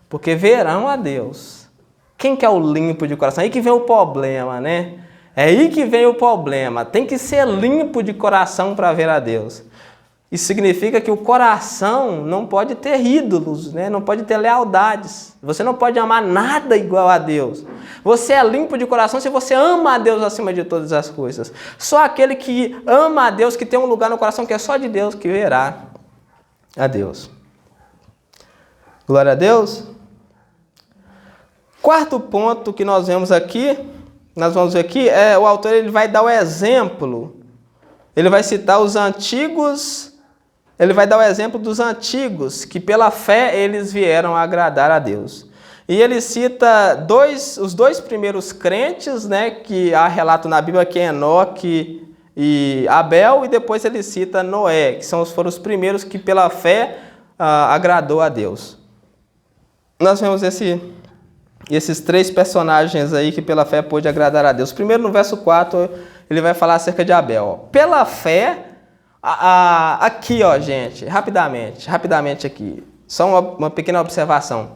Porque verão a Deus. Quem que é o limpo de coração? Aí que vem o problema, né? É aí que vem o problema. Tem que ser limpo de coração para ver a Deus. Isso significa que o coração não pode ter ídolos, né? Não pode ter lealdades. Você não pode amar nada igual a Deus. Você é limpo de coração se você ama a Deus acima de todas as coisas. Só aquele que ama a Deus, que tem um lugar no coração que é só de Deus, que verá a Deus. Glória a Deus. Quarto ponto que nós vemos aqui, o autor ele vai dar o exemplo. Ele vai citar os antigos. Ele vai dar o exemplo dos antigos, que pela fé eles vieram a agradar a Deus. E ele cita os dois primeiros crentes, né, que há relato na Bíblia, que é Enoque e Abel, e depois ele cita Noé, que foram os primeiros que pela fé agradou a Deus. Nós vemos esses três personagens aí que pela fé pôde agradar a Deus. Primeiro, no verso 4, ele vai falar acerca de Abel. Pela fé... aqui, ó, gente, rapidamente aqui, só uma pequena observação.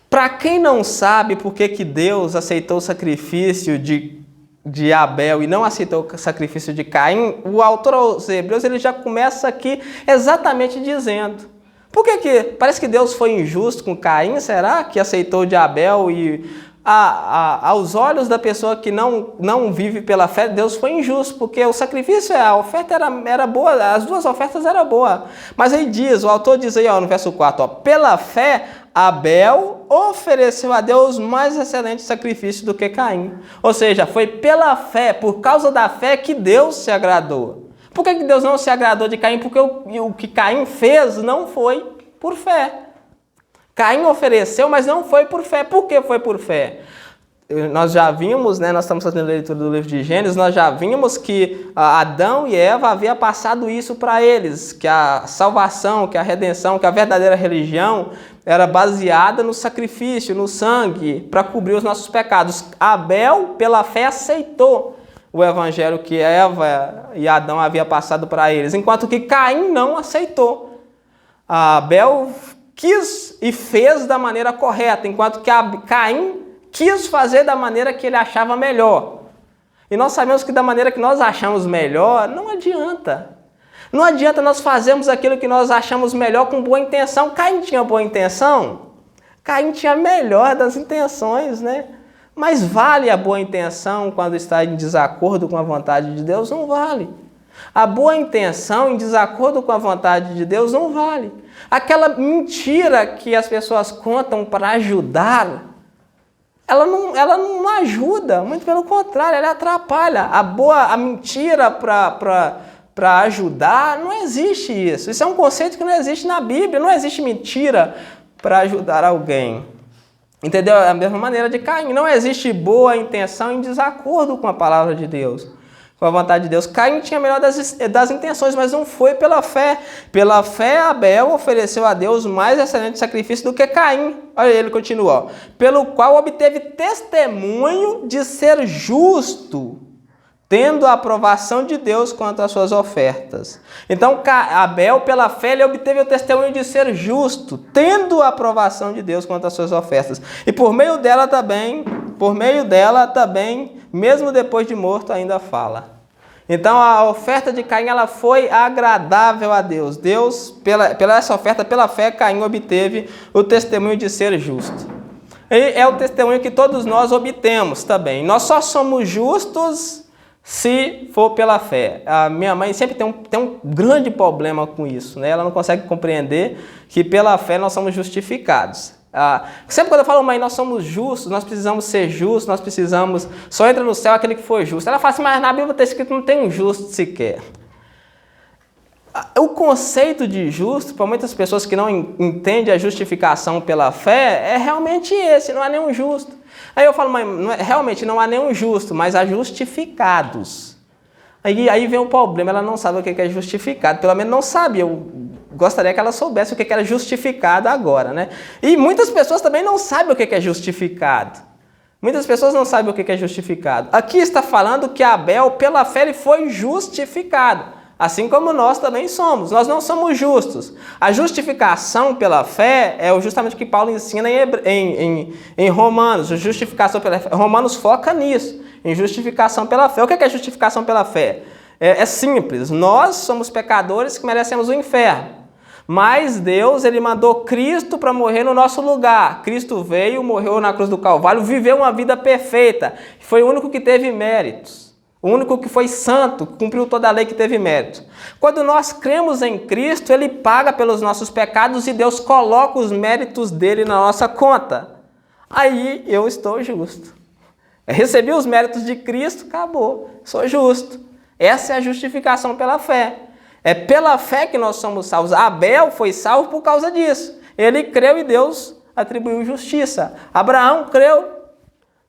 Para quem não sabe por que Deus aceitou o sacrifício de Abel e não aceitou o sacrifício de Caim, o autor aos Hebreus ele já começa aqui exatamente dizendo. Por que parece que Deus foi injusto com Caim? Será que aceitou de Abel e... aos olhos da pessoa que não vive pela fé, Deus foi injusto, porque o sacrifício, a oferta era boa, as duas ofertas eram boas. Mas aí o autor diz aí, ó, no verso 4, ó, pela fé, Abel ofereceu a Deus mais excelente sacrifício do que Caim. Ou seja, foi pela fé, por causa da fé que Deus se agradou. Por que Deus não se agradou de Caim? Porque o que Caim fez não foi por fé. Caim ofereceu, mas não foi por fé. Por que foi por fé? Nós já vimos, né, nós estamos fazendo a leitura do livro de Gênesis, nós já vimos que Adão e Eva haviam passado isso para eles, que a salvação, que a redenção, que a verdadeira religião era baseada no sacrifício, no sangue, para cobrir os nossos pecados. Abel, pela fé, aceitou o evangelho que Eva e Adão haviam passado para eles, enquanto que Caim não aceitou. Abel quis e fez da maneira correta, enquanto que Caim quis fazer da maneira que ele achava melhor. E nós sabemos que da maneira que nós achamos melhor, não adianta. Não adianta nós fazermos aquilo que nós achamos melhor com boa intenção. Caim tinha boa intenção? Caim tinha a melhor das intenções, né? Mas vale a boa intenção quando está em desacordo com a vontade de Deus? Não vale. A boa intenção em desacordo com a vontade de Deus não vale. Aquela mentira que as pessoas contam para ajudar, ela não ajuda, muito pelo contrário, ela atrapalha. A mentira para ajudar, não existe isso. Isso é um conceito que não existe na Bíblia, não existe mentira para ajudar alguém. Entendeu? Da mesma maneira de Caim, não existe boa intenção em desacordo com a palavra de Deus, com a vontade de Deus. Caim tinha a melhor das intenções, mas não foi pela fé. Pela fé, Abel ofereceu a Deus mais excelente sacrifício do que Caim. Olha, ele continua. Ó, pelo qual obteve testemunho de ser justo, tendo a aprovação de Deus quanto às suas ofertas. Então, Abel, pela fé, ele obteve o testemunho de ser justo, tendo a aprovação de Deus quanto às suas ofertas. E por meio dela também, mesmo depois de morto, ainda fala. Então a oferta de Caim ela foi agradável a Deus. Deus, pela essa oferta, pela fé, Caim obteve o testemunho de ser justo. E é o testemunho que todos nós obtemos também. Nós só somos justos se for pela fé. A minha mãe sempre tem um grande problema com isso, né? Ela não consegue compreender que pela fé nós somos justificados. Sempre quando eu falo, mãe, nós somos justos, nós precisamos ser justos, nós precisamos... Só entra no céu aquele que for justo. Ela fala assim, mas na Bíblia está escrito que não tem um justo sequer. O conceito de justo, para muitas pessoas que não entendem a justificação pela fé, é realmente esse, não há nenhum justo. Aí eu falo, mãe, realmente não há nenhum justo, mas há justificados. Aí vem o problema, ela não sabe o que é justificado, pelo menos não sabe. Eu gostaria que ela soubesse o que era justificado agora, né? E muitas pessoas também não sabem o que é justificado. Muitas pessoas não sabem o que é justificado. Aqui está falando que Abel, pela fé, ele foi justificado. Assim como nós também somos. Nós não somos justos. A justificação pela fé é justamente o que Paulo ensina em Romanos. A justificação pela fé. Romanos foca nisso, em justificação pela fé. O que é justificação pela fé? É simples. Nós somos pecadores que merecemos o inferno. Mas Deus, ele mandou Cristo para morrer no nosso lugar. Cristo veio, morreu na cruz do Calvário, viveu uma vida perfeita. Foi o único que teve méritos. O único que foi santo, cumpriu toda a lei que teve mérito. Quando nós cremos em Cristo, ele paga pelos nossos pecados e Deus coloca os méritos dele na nossa conta. Aí eu estou justo. Recebi os méritos de Cristo, acabou. Sou justo. Essa é a justificação pela fé. É pela fé que nós somos salvos. Abel foi salvo por causa disso. Ele creu e Deus atribuiu justiça. Abraão creu.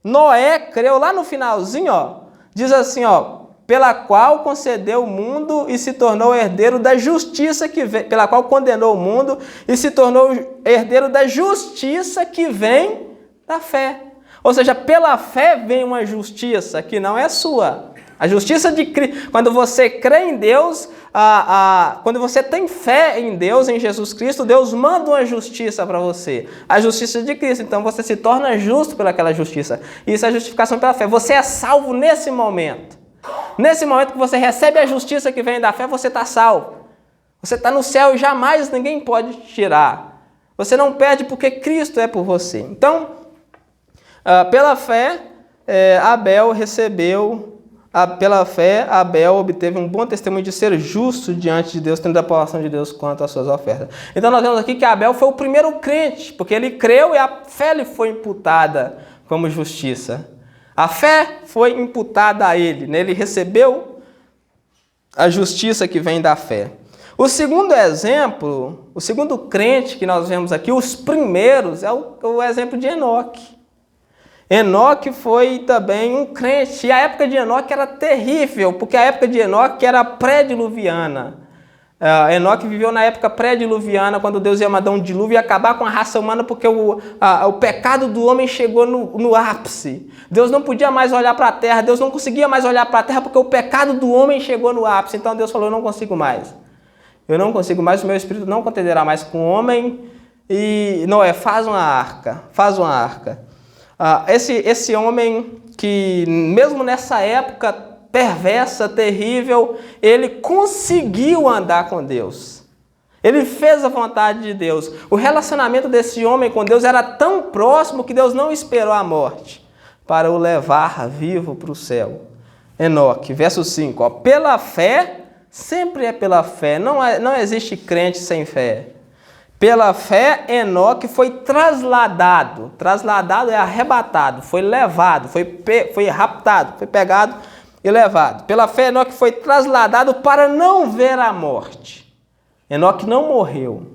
Noé creu lá no finalzinho, ó. Diz assim, ó, pela qual concedeu o mundo e se tornou herdeiro da justiça que vem, pela qual condenou o mundo e se tornou herdeiro da justiça que vem da fé. Ou seja, pela fé vem uma justiça que não é sua. A justiça de Cristo, quando você crê em Deus, quando você tem fé em Deus, em Jesus Cristo, Deus manda uma justiça para você. A justiça de Cristo. Então você se torna justo pelaquela justiça. Isso é a justificação pela fé. Você é salvo nesse momento. Nesse momento que você recebe a justiça que vem da fé, você está salvo. Você está no céu e jamais ninguém pode tirar. Você não perde porque Cristo é por você. Então, pela fé, Abel recebeu... Pela fé, Abel obteve um bom testemunho de ser justo diante de Deus, tendo a aprovação de Deus quanto às suas ofertas. Então nós vemos aqui que Abel foi o primeiro crente, porque ele creu e a fé lhe foi imputada como justiça. A fé foi imputada a ele, né? Ele recebeu a justiça que vem da fé. O segundo exemplo, o segundo crente que nós vemos aqui, os primeiros, é o exemplo de Enoque. Enoque foi também um crente, e a época de Enoque era terrível, porque a época de Enoque era pré-diluviana. Enoque viveu na época pré-diluviana, quando Deus ia mandar um dilúvio e acabar com a raça humana, porque o pecado do homem chegou no ápice. Deus não podia mais olhar para a terra, Deus não conseguia mais olhar para a terra, porque o pecado do homem chegou no ápice. Então Deus falou, eu não consigo mais. Eu não consigo mais, o meu espírito não contenderá mais com o homem. E Noé, faz uma arca. Esse homem que, mesmo nessa época perversa, terrível, ele conseguiu andar com Deus. Ele fez a vontade de Deus. O relacionamento desse homem com Deus era tão próximo que Deus não esperou a morte para o levar vivo para o céu. Enoque, verso 5. Ó, pela fé, sempre é pela fé. Não existe crente sem fé. Pela fé, Enoque foi trasladado. Trasladado é arrebatado, foi levado, foi raptado, foi pegado e levado. Pela fé, Enoque foi trasladado para não ver a morte. Enoque não morreu.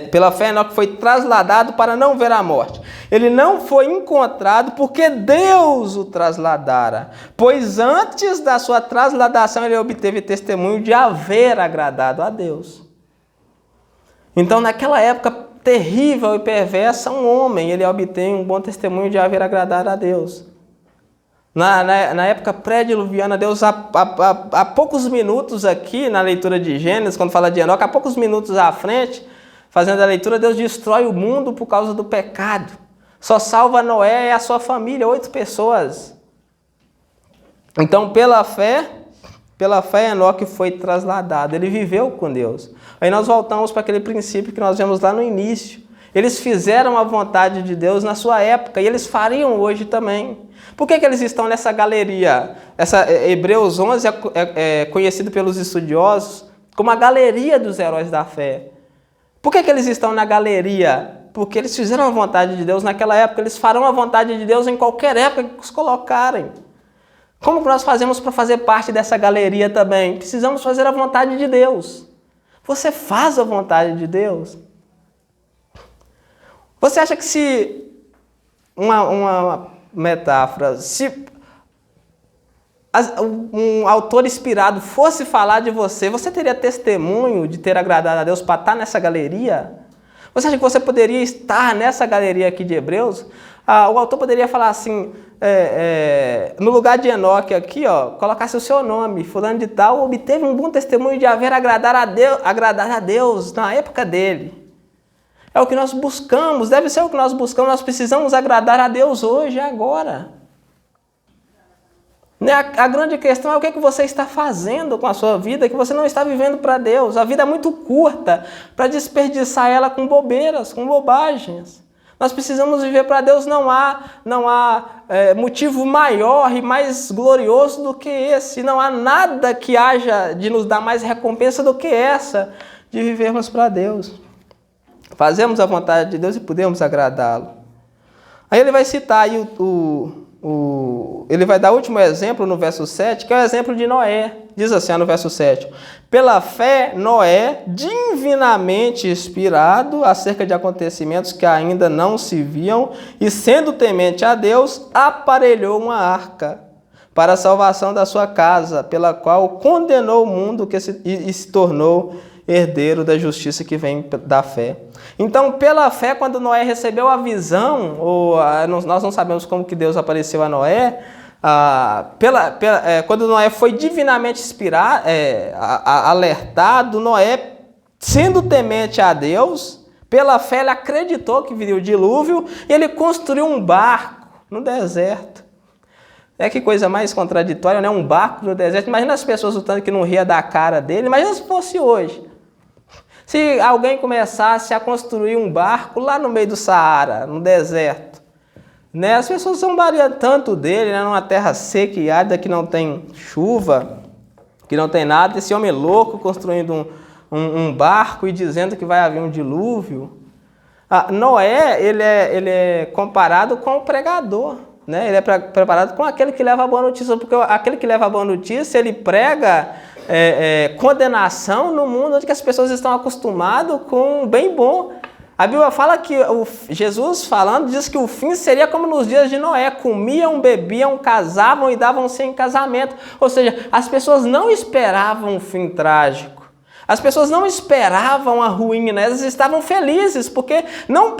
Pela fé, Enoque foi trasladado para não ver a morte. Ele não foi encontrado porque Deus o trasladara. Pois antes da sua trasladação, ele obteve testemunho de haver agradado a Deus. Então, naquela época terrível e perversa, um homem, ele obtém um bom testemunho de haver agradado a Deus. Na época pré-diluviana, Deus, há poucos minutos aqui, na leitura de Gênesis, quando fala de Enoque, há poucos minutos à frente, fazendo a leitura, Deus destrói o mundo por causa do pecado. Só salva Noé e a sua família, 8 pessoas. Então, pela fé, Pela fé, Enoque foi trasladado, ele viveu com Deus. Aí nós voltamos para aquele princípio que nós vemos lá no início. Eles fizeram a vontade de Deus na sua época e eles fariam hoje também. Por que eles estão nessa galeria? Hebreus 11 é conhecido pelos estudiosos como a galeria dos heróis da fé. Por que eles estão na galeria? Porque eles fizeram a vontade de Deus naquela época, eles farão a vontade de Deus em qualquer época que os colocarem. Como que nós fazemos para fazer parte dessa galeria também? Precisamos fazer a vontade de Deus. Você faz a vontade de Deus? Você acha que se uma metáfora, se um autor inspirado fosse falar de você, você teria testemunho de ter agradado a Deus para estar nessa galeria? Você acha que você poderia estar nessa galeria aqui de Hebreus? O autor poderia falar assim, no lugar de Enoque aqui, colocasse o seu nome, fulano de tal, obteve um bom testemunho de haver agradado a Deus na época dele. É o que nós buscamos, deve ser o que nós buscamos, nós precisamos agradar a Deus hoje, agora. A grande questão é o que você está fazendo com a sua vida, que você não está vivendo para Deus. A vida é muito curta para desperdiçar ela com bobeiras, com bobagens. Nós precisamos viver para Deus, não há motivo maior e mais glorioso do que esse. Não há nada que haja de nos dar mais recompensa do que essa, de vivermos para Deus. Fazemos a vontade de Deus e podemos agradá-lo. Aí ele vai citar aí ele vai dar o último exemplo no verso 7, que é o exemplo de Noé. Diz assim no verso 7. Pela fé, Noé, divinamente inspirado acerca de acontecimentos que ainda não se viam, e sendo temente a Deus, aparelhou uma arca para a salvação da sua casa, pela qual condenou o mundo e se tornou herdeiro da justiça que vem da fé. Então, pela fé, quando Noé recebeu a visão, nós não sabemos como que Deus apareceu a Noé, quando Noé foi divinamente inspirado, alertado, Noé, sendo temente a Deus, pela fé ele acreditou que viria o dilúvio e ele construiu um barco no deserto. Que coisa mais contraditória, né? Um barco no deserto. Imagina as pessoas lutando que não ria da cara dele. Imagina se fosse hoje. Se alguém começasse a construir um barco lá no meio do Saara, no deserto, né? As pessoas zombariam tanto dele, né? Numa terra seca e árida que não tem chuva, que não tem nada. Esse homem louco construindo um barco e dizendo que vai haver um dilúvio. Noé, ele é comparado com o pregador, né? Ele é preparado com aquele que leva a boa notícia, porque aquele que leva a boa notícia, ele prega condenação no mundo onde as pessoas estão acostumadas com o bem bom. A Bíblia fala que Jesus falando diz que o fim seria como nos dias de Noé, comiam, bebiam, casavam e davam-se em casamento. Ou seja, as pessoas não esperavam um fim trágico. As pessoas não esperavam a ruína, elas estavam felizes porque não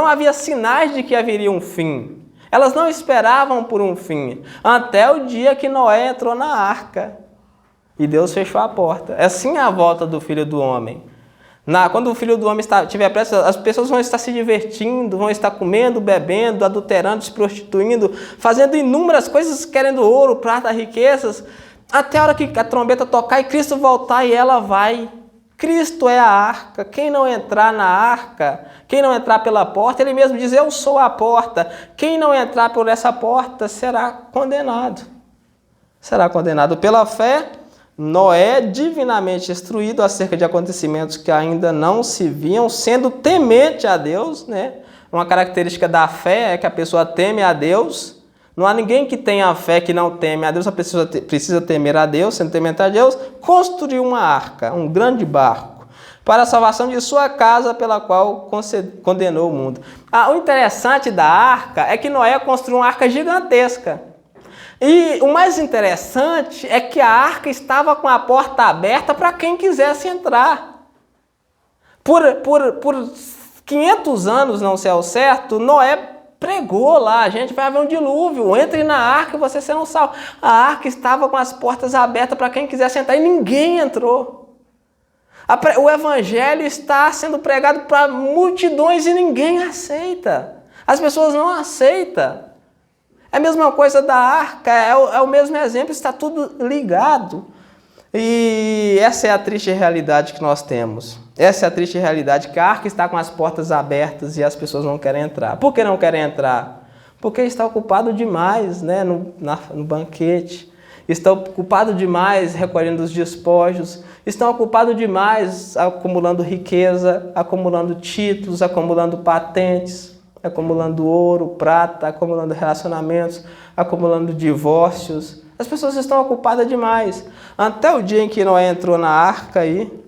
havia sinais de que haveria um fim. Elas não esperavam por um fim, até o dia que Noé entrou na arca. E Deus fechou a porta. É assim a volta do Filho do Homem. Quando o Filho do Homem estiver prestes, as pessoas vão estar se divertindo, vão estar comendo, bebendo, adulterando, se prostituindo, fazendo inúmeras coisas, querendo ouro, prata, riquezas, até a hora que a trombeta tocar e Cristo voltar e ela vai. Cristo é a arca. Quem não entrar na arca, quem não entrar pela porta, ele mesmo diz, eu sou a porta. Quem não entrar por essa porta será condenado. Será condenado pela fé. Noé, divinamente instruído acerca de acontecimentos que ainda não se viam, sendo temente a Deus, né? Uma característica da fé é que a pessoa teme a Deus. Não há ninguém que tenha fé que não teme a Deus, a pessoa precisa temer a Deus, sendo temente a Deus, construiu uma arca, um grande barco, para a salvação de sua casa, pela qual condenou o mundo. O interessante da arca é que Noé construiu uma arca gigantesca. E o mais interessante é que a arca estava com a porta aberta para quem quisesse entrar. Por 500 anos, não sei ao certo, Noé pregou lá, a gente vai haver um dilúvio, entre na arca e você será salvo. A arca estava com as portas abertas para quem quisesse entrar e ninguém entrou. O evangelho está sendo pregado para multidões e ninguém aceita. As pessoas não aceitam. É a mesma coisa da arca, é o mesmo exemplo, está tudo ligado. E essa é a triste realidade que nós temos. Essa é a triste realidade, que a arca está com as portas abertas e as pessoas não querem entrar. Por que não querem entrar? Porque está ocupado demais, né, no banquete. Está ocupado demais recolhendo os despojos. Estão ocupados demais acumulando riqueza, acumulando títulos, acumulando patentes, acumulando ouro, prata, acumulando relacionamentos, acumulando divórcios. As pessoas estão ocupadas demais. Até o dia em que Noé entrou na arca aí.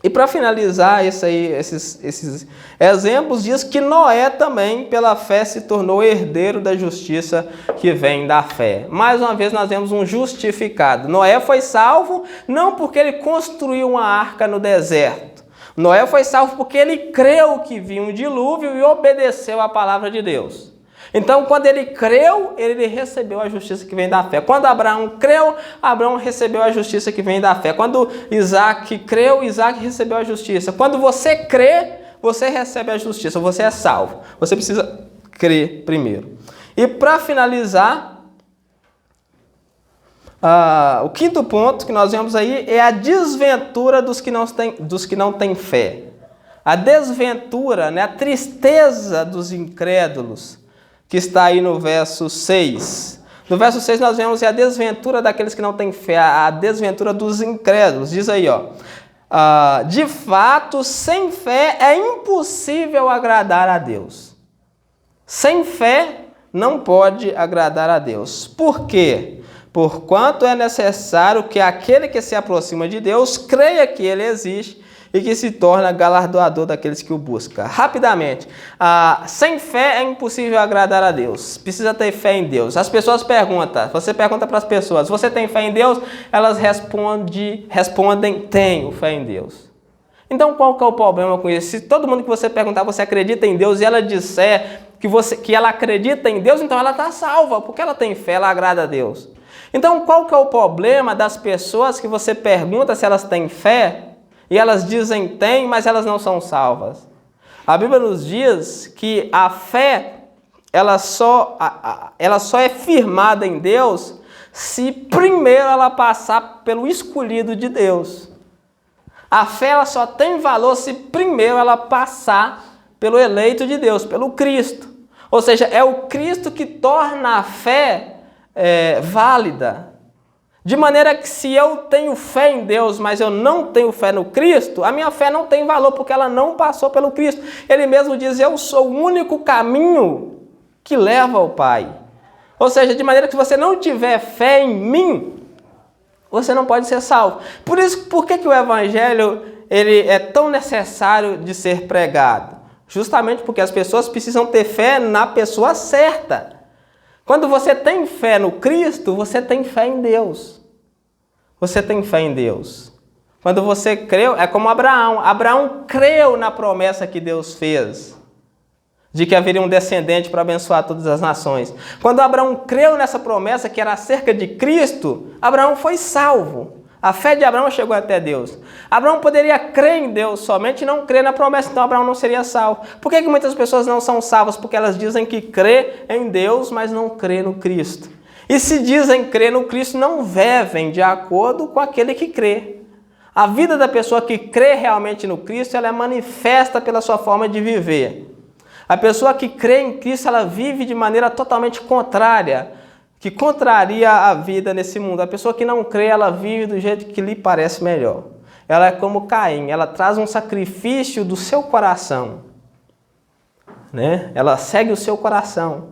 E para finalizar esses exemplos, diz que Noé também, pela fé, se tornou herdeiro da justiça que vem da fé. Mais uma vez nós vemos um justificado. Noé foi salvo não porque ele construiu uma arca no deserto. Noé foi salvo porque ele creu que vinha um dilúvio e obedeceu à palavra de Deus. Então, quando ele creu, ele recebeu a justiça que vem da fé. Quando Abraão creu, Abraão recebeu a justiça que vem da fé. Quando Isaac creu, Isaac recebeu a justiça. Quando você crê, você recebe a justiça, você é salvo. Você precisa crer primeiro. E para finalizar, o quinto ponto que nós vemos aí é a desventura dos que não têm fé. A desventura, né, a tristeza dos incrédulos, que está aí no verso 6. No verso 6 nós vemos a desventura daqueles que não têm fé, a desventura dos incrédulos. Diz aí, de fato, sem fé é impossível agradar a Deus. Sem fé não pode agradar a Deus. Por quê? Porquanto é necessário que aquele que se aproxima de Deus creia que Ele existe e que se torna galardoador daqueles que o buscam. Rapidamente, sem fé é impossível agradar a Deus. Precisa ter fé em Deus. As pessoas perguntam, você pergunta para as pessoas, você tem fé em Deus? Elas respondem, tenho fé em Deus. Então qual que é o problema com isso? Se todo mundo que você perguntar, você acredita em Deus, e ela disser que ela acredita em Deus, então ela está salva, porque ela tem fé, ela agrada a Deus. Então qual que é o problema das pessoas que você pergunta se elas têm fé, e elas dizem tem, mas elas não são salvas? A Bíblia nos diz que a fé, ela só é firmada em Deus se primeiro ela passar pelo escolhido de Deus. A fé ela só tem valor se primeiro ela passar pelo eleito de Deus, pelo Cristo. Ou seja, é o Cristo que torna a fé válida. De maneira que se eu tenho fé em Deus, mas eu não tenho fé no Cristo, a minha fé não tem valor, porque ela não passou pelo Cristo. Ele mesmo diz, eu sou o único caminho que leva ao Pai. Ou seja, de maneira que se você não tiver fé em mim, você não pode ser salvo. Por isso, por que o Evangelho ele é tão necessário de ser pregado? Justamente porque as pessoas precisam ter fé na pessoa certa. Quando você tem fé no Cristo, você tem fé em Deus. Você tem fé em Deus. Quando você creu, é como Abraão. Abraão creu na promessa que Deus fez, de que haveria um descendente para abençoar todas as nações. Quando Abraão creu nessa promessa que era acerca de Cristo, Abraão foi salvo. A fé de Abraão chegou até Deus. Abraão poderia crer em Deus somente e não crer na promessa, então Abraão não seria salvo. Por que muitas pessoas não são salvas? Porque elas dizem que crê em Deus, mas não crê no Cristo. E se dizem crer no Cristo, não vivem de acordo com aquele que crê. A vida da pessoa que crê realmente no Cristo, ela é manifesta pela sua forma de viver. A pessoa que crê em Cristo, ela vive de maneira totalmente contrária, que contraria a vida nesse mundo. A pessoa que não crê, ela vive do jeito que lhe parece melhor. Ela é como Caim, ela traz um sacrifício do seu coração, né? Ela segue o seu coração.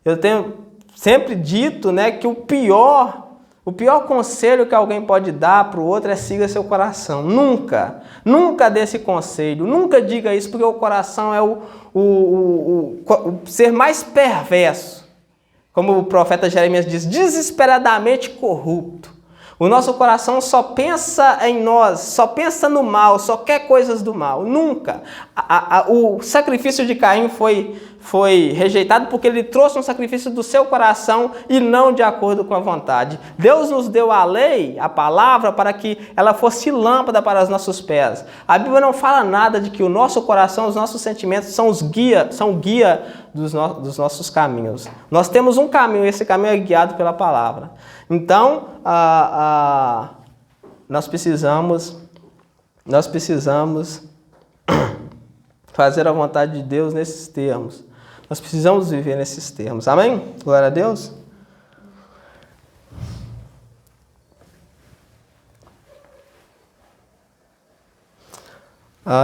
Eu tenho sempre dito, né, que o pior conselho que alguém pode dar para o outro é siga seu coração. Nunca dê esse conselho, nunca diga isso, porque o coração é o ser mais perverso. Como o profeta Jeremias diz, desesperadamente corrupto. O nosso coração só pensa em nós, só pensa no mal, só quer coisas do mal. Nunca. O sacrifício de Caim foi rejeitado porque ele trouxe um sacrifício do seu coração e não de acordo com a vontade. Deus nos deu a lei, a palavra, para que ela fosse lâmpada para os nossos pés. A Bíblia não fala nada de que o nosso coração, os nossos sentimentos são o guia dos nossos caminhos. Nós temos um caminho, esse caminho é guiado pela palavra. Então, nós precisamos fazer a vontade de Deus nesses termos. Nós precisamos viver nesses termos. Amém? Glória a Deus.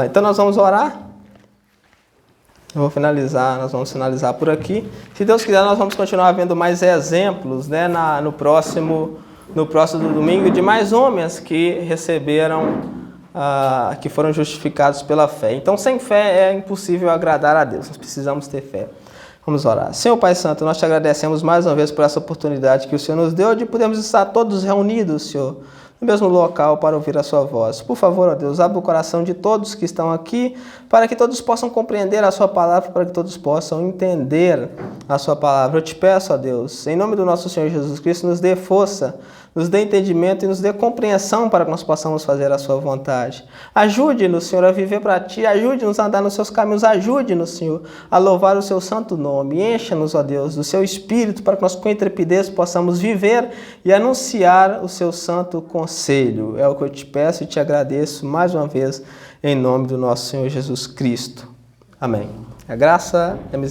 Então nós vamos orar. Nós vamos finalizar por aqui. Se Deus quiser, nós vamos continuar vendo mais exemplos, né, no próximo domingo, de mais homens que receberam, que foram justificados pela fé. Então, sem fé é impossível agradar a Deus. Nós precisamos ter fé. Vamos orar. Senhor Pai Santo, nós te agradecemos mais uma vez por essa oportunidade que o Senhor nos deu de podermos estar todos reunidos, Senhor, no mesmo local para ouvir a sua voz. Por favor, ó Deus, abra o coração de todos que estão aqui, para que todos possam compreender a sua palavra, para que todos possam entender a sua palavra. Eu te peço, ó Deus, em nome do nosso Senhor Jesus Cristo, nos dê força, nos dê entendimento e nos dê compreensão para que nós possamos fazer a sua vontade. Ajude-nos, Senhor, a viver para ti, ajude-nos a andar nos seus caminhos, ajude-nos, Senhor, a louvar o seu santo nome. Encha-nos, ó Deus, do seu Espírito, para que nós com intrepidez possamos viver e anunciar o seu santo conselho. É o que eu te peço e te agradeço mais uma vez, em nome do nosso Senhor Jesus Cristo. Amém. A graça e a misericórdia